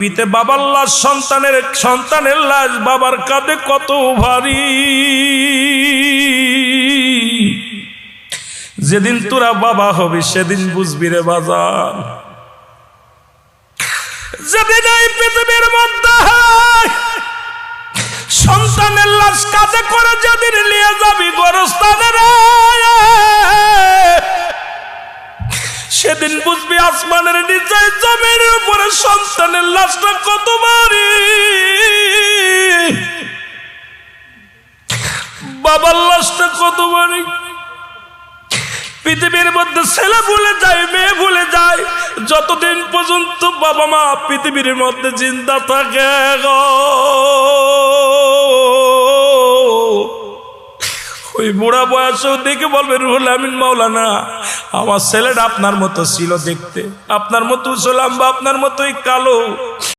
পিতে বাবার লাশ সন্তানের লাশ বাবার কাঁধে কত ভারী। যেদিন তোরা বাবা হবি সেদিন বুঝবি রে বাজার। যেদিন এই পৃথিবীর মধ্যে সন্তানের লাশ কাঁধে করে যেদিন নিয়ে যাবি গোরস্থানের, সেদিন বুঝবি আসমানের নিচে জমির উপরে সন্তানের লাশটা কত ভারী। বাবার লাশটা কত ভারী। পৃথিবীর মধ্যে ছেলে ভুলে যায়, মেয়ে ভুলে যায়, যতদিন পর্যন্ত বাবা মা পৃথিবীর মধ্যে জিন্দা থাকে গো। ওই বুড়া বয়সেও দেখে বলবে রুহুল আমিন মাওলানা, আমার ছেলেটা আপনার মতো ছিল দেখতে, আপনার মতো ছিলাম বা আপনার মতোই কালো।